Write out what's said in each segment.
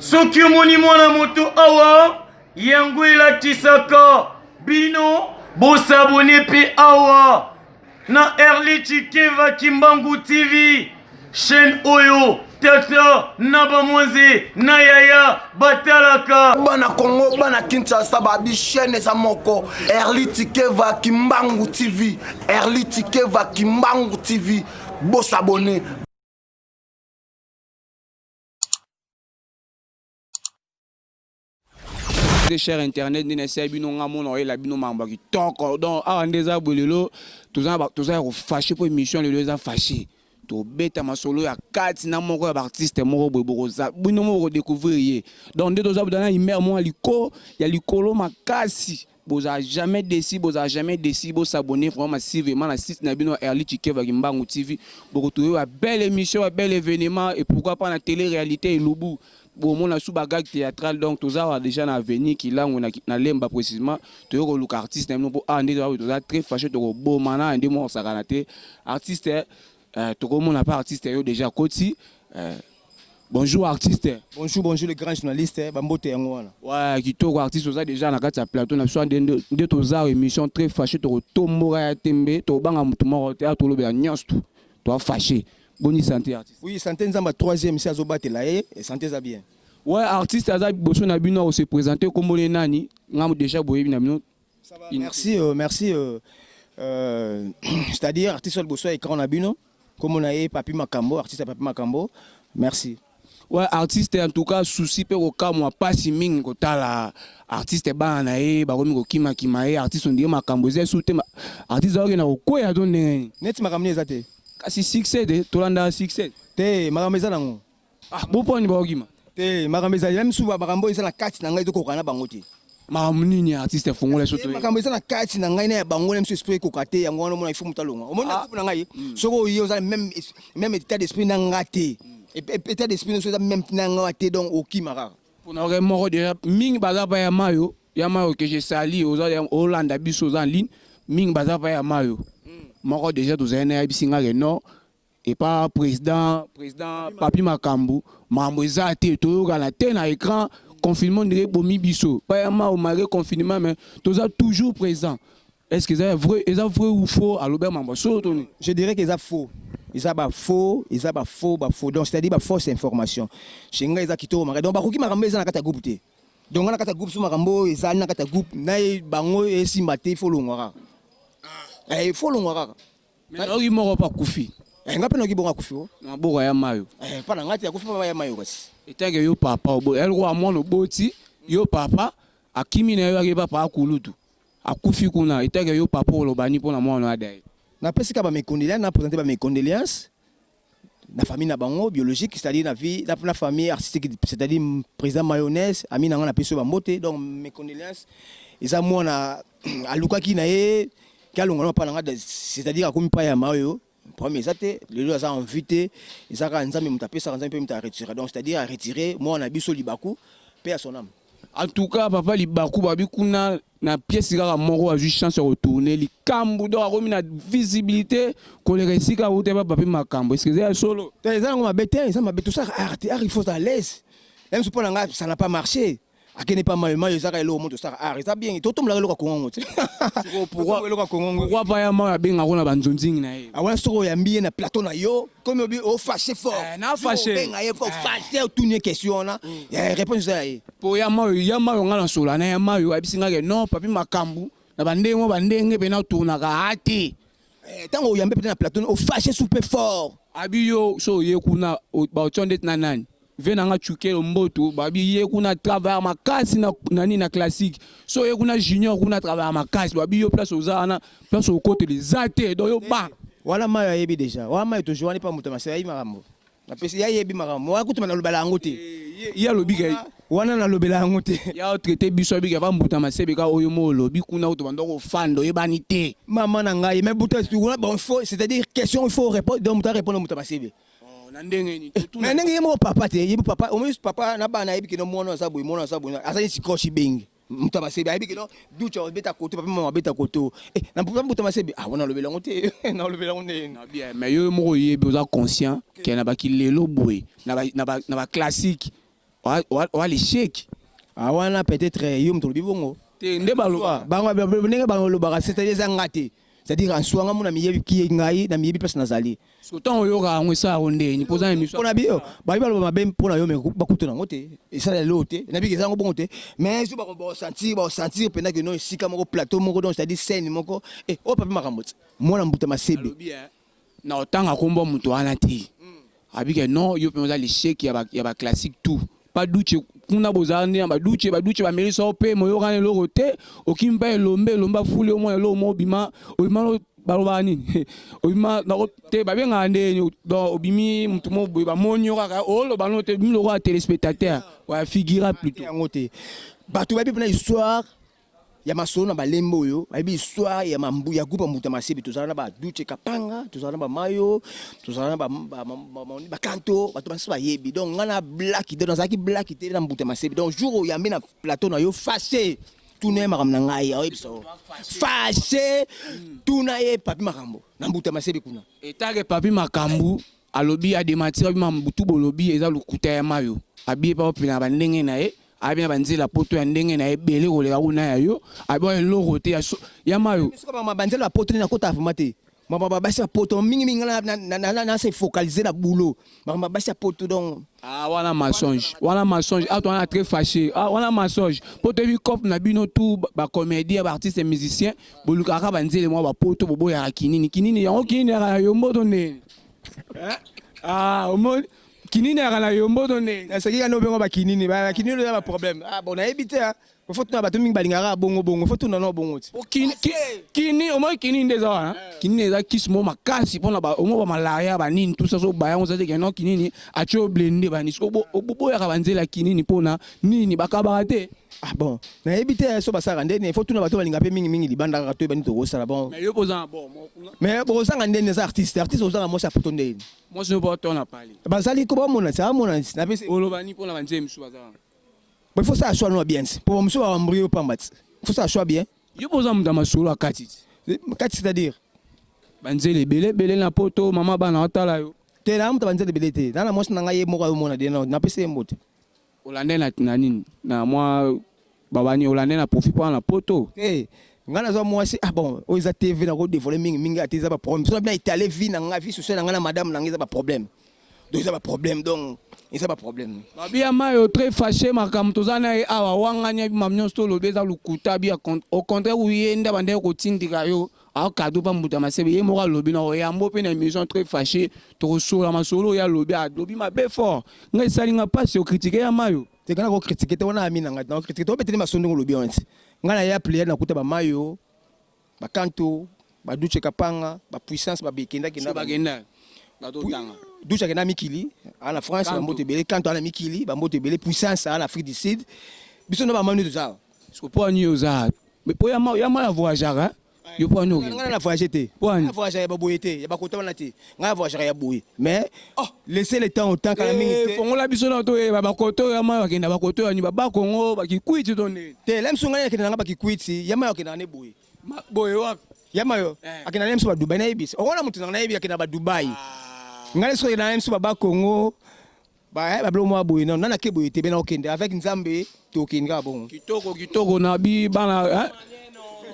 soki omoni mwana moto awa yango elatisaka bino bosabone mpe awa na Early Chikeva Kimbangu TV chaîne oyo tata na bamwanze na yaya batalaka bana Congo bana Kinshasa babi chaîne eza moko Early Chikeva Kimbangu TV Early Chikeva Kimbangu TV bosabone. Cher internet ni nese bino ngamona oye la bino mamba ki toko donc a ndeza bolelo toza fâché pour émission le za fâché to beta masolo ya 4 na moko ya artiste moko boboza bino moko découvrir ye donc nde toza budana imer mo aliko ya likolo makasi boza jamais déci bo s'abonner vraiment massivement na site na bino Early Chikeva Kimbangu TV boko trouver une belle émission un bel événement et pourquoi pas na télé réalité Lubu. Bon, mon sous bagage théâtral donc tout ça déjà na venir qui là on a lemba précisément tu vois le artiste même pour ande très fâché to bon mana ande mo ça kanaté artiste to comme on a pas artiste déjà Koti bonjour artiste. Bonjour les grands journalistes bambote yango wana ouais qui to artiste ça déjà na kati ya plateau na soit de to za émission très fâché to tomora ya tembe to banga mutu moko to lobela nyonso to fâché. Bonne santé artiste. Oui, santé nzamba 3e si azobate la et santé za bien. Ouais, artiste aza boso na bino se présenter comme les nani, ngam déjà boyebi na bino. Ça va. Merci c'est-à-dire artiste boso écran na bino comme on a Papi Makambo, artiste Papi Makambo. Merci. Ouais, artiste en tout cas souci pe ko kamwa pasi mingi ko tala artiste ba na ba ko mi ko kima artiste on dit Makambo ze soute artiste za na ko ya don ne. Net Makambo ezate. Kasi succès de tolanda succès te makameza nango ah boponi baogima te makameza même suba bakambo eza na kati na ngai to kokana bango te mamunini artiste fongole soto makameza na kati na ngai na bango même esprit kokate yango wana mona ifu mutalonga omona coupe na ngai soko yo za même état d'esprit na ngate état d'esprit so za même na ngate donc okima pour na moko déjà mingi baza pa ya mayo que je sali aux Hollande biso za en ligne mingi baza pa ya mayo moko déjà tous un abisinga non et pas président Papi Makambo mambo ezate to la tête na écran confinement de bomi biso pas ma au malgré confinement mais tous toujours présent est-ce que c'est vrai ou faux à l'Aubert mambo je dirais que c'est faux faux donc c'est-à-dire ba fausse information chenga eza kitoko maka donc bakoki makambo eza na kata groupe te donc na kata groupe so makambo eza na kata groupe na bango esimba te folongwaka il faut l'ongwaka mais ogi moko pa kufi ngapi no kibonga kufi na boka ya mayo pa na ngati ya kufi pa ya mayo kasi etake yo papa obo el roi mono boti yo papa akimi na yo ake papa akulutu akufi kuna etake yo papa olobani pona mwana adai na pesika ba mes condoléances na présenter ba mes condoléances na famille na bango biologique c'est-à-dire na vie na famille artistique c'est-à-dire président mayonnaise ami na ngana peso ba mbote donc mes condoléances eza mwana alukaki na ye c'est-à-dire comme pas ya mayo premier zate les deux ont invité ils ont nzambe mutapé ça nzambe muta retirer donc c'est-à-dire à retirer moi on a biso libaku paix à son âme en tout cas papa libaku babi kuna na pièce kaka moko a juste chance de retourner li kambu do akomi na visibilité ko le resika ou te papa Makambo est-ce que c'est solo ils ont mabete tout ça art il faut à l'aise même si pour ça n'a pas marché akene pas mal ezaka elo moto ça ah ça bien totomla loka kongo te pourquoi pas ya ma benga kona banzonzingi na ye awana soko ya mbie na plateau na yo comme obi o fâché fort na fâché benga ye fort fâché tout une question na réponse ça y pour ya ma ngala sola na ya ma yo abisinga ke non Papi Makambo na bandenge pe na tourna ka ati tango yambe pe na plateau o fâché super fort abi yo so ye kuna ba chonde na nani venanga chuke mboto babi ye kuna travail makasi na nani na classique so ye kuna junior kuna travail makasi babi yo place ozana place au côté les athées do yo ba wala mayo yebi déjà wala mayo to joani pa muto masaya yi makambo na pesi ya yebi makambo wa kutuma na lobala ngote ya lobiga wana na lobela ngote ya traité biso biga ba mbuta masebe ka oyo mo lobi kuna uto bandoko fando yebani te mama na ngai mais buta bon faut c'est-à-dire question il faut répondre donc muta répondre muta masebe mais ndenge yemo papa te yebi papa au moins papa na bana yebi kino mwana sabu asali sikoshi bengi muta masebi yebi kino ducha beta koto papa mama beta koto na papa muta masebi ah wana lobela ngote na lobela ngote na bien mais yo moko yebi oza conscient que na ba kilelo boy na ba classique wa l'échec. Awana peut-être yo mtolo bibongo. Te nde baloba. Ndenge balobaka c'est-à-dire ngate. C'est-à-dire en soi ngamu na miyebi ki ngai na miyebi place nazali. Sotan oyoka ngwesa onde ni posa émission. Pona bio, ba baloba mabe pona yo me bakuto na ngote. Et ça le lote. Na bi kezango bongote. Mais so ba sentir pendant que no sika moko plateau moko donc c'est-à-dire scène moko et o papa makambo. Mona mbuta masebe. Na otanga kombo muto ana ti. Abike non yo penza l'échec ya ba classique tout. Pas douche kuna bozane ba douche ba melisa ope moyo kana loko te okimba lomba fule o mo lo mo bima lo baloba nini obima na te ba benga ndeni do obimi mutu mo boy ba monyo kaka o lo bano te bimi lo ka téléspectateur wa figura plutôt ngote bato ba bi na histoire ya masolo na balembo oyo ba bi histoire ya mambu ya groupe muta masebi tozala na ba douche kapanga tozala na ba mayo tozala na ba kanto bato ba sa yebi donc ngana black dans zaki black te na muta masebi donc jour ya na plateau na yo fâché tout ne makam na ngai ya ebiso fâché tout na ye papi makambo na muta masebi kuna etage papi makambu alobi a démentir bi mambutu bolobi eza lukuta ya mayo abi pa opina ba ndenge na ye abia banzela poto ya ndenge na ebele koleka kuna ya yo abia eloko te ya mayo soka banzela poto na kota afumate mama basi poto mingi na se focaliser na boulot mama basi poto donc wana mensonge toi on a très fâché wana mensonge poto bi cop na bino tout ba comédien ba artiste et musicien boluka ka banzela moi ba poto bobo ya kinini yango kinini ya yombo donne omo kinini akana yombo donne saki kana obengo bakinini bakinini ba problème bon na ebité faut tuna bato mingi balingaka bongo faut tuna no bongo kini omo kinini ndeza wana kinini eza kismo makasi pona ba omo ba malaria ba nini tout ça so ba yango zate keno kinini acho blende ba nisko bobo ya kabanzela kinini pona nini bakabaka te bon na ebité so basaka ndene faut tuna bato balinga pe mingi libanda ka to bani to kosala bon mais yo poza bon mais bo sanga ndene za artiste osanga mo sa poto ndene moi je ne peux pas en parler bazali ko ba mona ça mona na pese olobani pona banze msu bazanga. Il faut ça choix no bien. Pour me soit embrio pambat. Il faut ça choix bien. Yo poza mda masolo akati. Kati c'est-à-dire banzele belé na poto mama bana otala yo. Te na mta banzele belé te. Na mosi na ngai moko mona de na pese mbote. Olande na nini? Na moi babani olande na profit pa na poto. Eh ngana zo moi c'est bon, o za TV na ko dévoiler mingi atiza ba problème. So bien étalé vie na nga vie sociale na madame na ngiza ba problème. Donc ça ba problème donc et ça pas problème. Babia mayo très fâché makamto tozana e awa wanganya mamnyo sto lobeza lukuta bia au contraire uyenda bande ko tindika yo a cadeau pa mbuta masebe ye moko lobi na ya mbope na émission très fâché to sola masolo ya lobi a lobi mabe fort ngai salinga pas se critiquer ya mayo te kana ko critiquer te wana amina ngata na critiquer to beteli masondo lobi onti ngana ya player na kuta ba mayo ba kanto ba duche kapanga ba puissance ba bekenda kenda bagenda batotanga douche na mikili en France bambote belé quand on a mikili bambote belé puissance en Afrique du Sud biso na ba manu ça parce que pour ni za mais pour ya ma voyager yo pour nous ngana na voyager te na voyager ya baboyete ya bakota wana te ngana voyager ya boye mais laisser le temps au temps kana mingi te fongola biso na to ba bakoto ya ma bakenda bakoto ya ni ba Kongo bakikwiti to ne te lem sunga ya kenda ngaba kikwiti ya ma yakenda ne boye boye wa ya mayo akenda lem so ba Dubai na ibis ona mutu na ibi akenda ba Dubai ngale so na MC baba Congo ba blo mo aboy non na ke boy te bena okende avec Nzambe to kinga bon kitoko na bi bana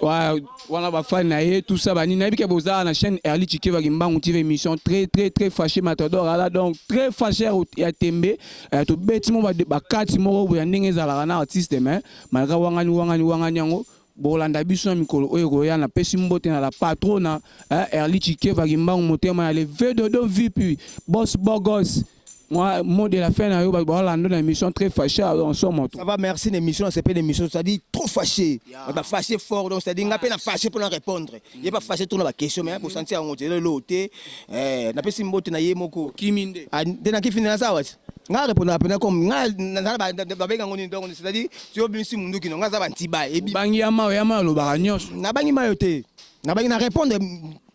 wana ba fan na ye tout ça bani na bi ke boza na chaîne Early Chikeva Kimbangu TV émission très fâché matador là donc très fâché ya tembe to beti mo ba kati mo bo ya ndenge za la na artiste mais malgré wangani yango bolanda biso mikolo oyo koya na pesi mbote na la patrona Early Chikeva Kimbangu motema ya le V2 VIP boss bogos moi mot de la fin na yo ba bolanda na émission très fâché en somme ça va merci l'émission c'est pas une émission ça dit trop fâché ba fâché fort donc ça dit ngapé na fâché pour répondre il pas fâché tourner ba question mais pour sentir en hôtel loté na pesi mbote na ye moko kiminde de na kifina na sawa nga répondre après comme nga na benga ngoni donc c'est-à-dire si obinsi mundu kino nga za bantiba ebi bangi ya ma lo ba nyos na bangi mayo te na bangi na répondre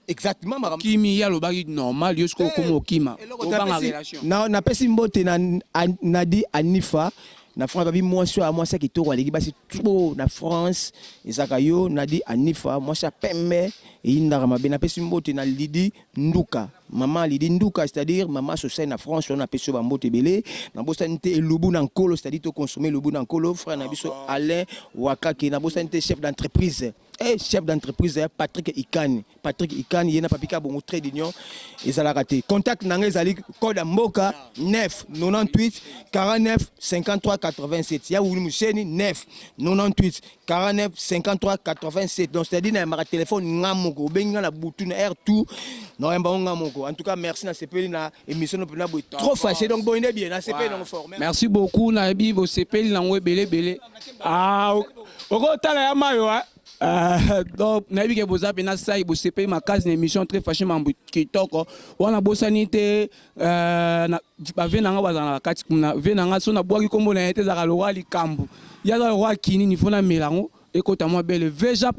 exactement ma kimi ya lo bagi normal yo sko comme okima o banga relation na pesi mbote na di Anifa na France babi moi ça qui to aleki basi tout na France ezaka yo na di Anifa moi ça pembe e indaka mabe na pesi mbote na Lidi Nduka maman Lidi Nduka, c'est-à-dire maman Sosai na France, on a pêché Bambote Belé, na bosanité et Lobu Nankolo, c'est-à-dire to consommer Lobu Nankolo, frère Nabiso Alain Wakaki, na bosanité chef d'entreprise. Et chef d'entreprise Patrick Ikani, il y a papika bon trait d'union et ça l'a raté. Contact Nangé Zali code Mboka 9 98 49 53 87. Il y a où nous 9 98 49 53 87. Donc c'est-à-dire na ma téléphone ngamoko benga na butu na air tout non ngamoko. En tout cas merci na CP na émission na trop fâché donc bon bien na CP donc fort. Merci beaucoup na bi bo CP na belé. Ah oko tala ya mayo donc nabi ke boza pena sai bo CP ma case na émission très fâché mambu kitoko wana bosanité na ba venanga bazana kati kuna venanga so na bwaki kombo na ete za kalwa likambu ya za roi kini ni fona melango écoute-moi bien, le Veja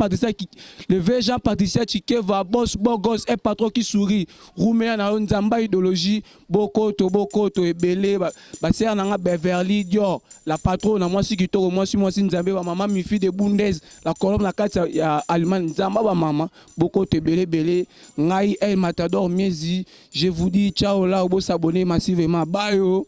Patricia Chikeva, boss, bogos, et patron qui sourit. Rouméa na nzamba idéologie, bokoto, et belé, c'est un Beverly Dior, la patronne, moi si kitoro, moi si nzambe, maman, mi fille de Bundes, la colonne, la carte allemande, nzamba, maman, bokoto, belé, ngai, el matador, miezi, je vous dis, ciao là, au beau s'abonner massivement, bye.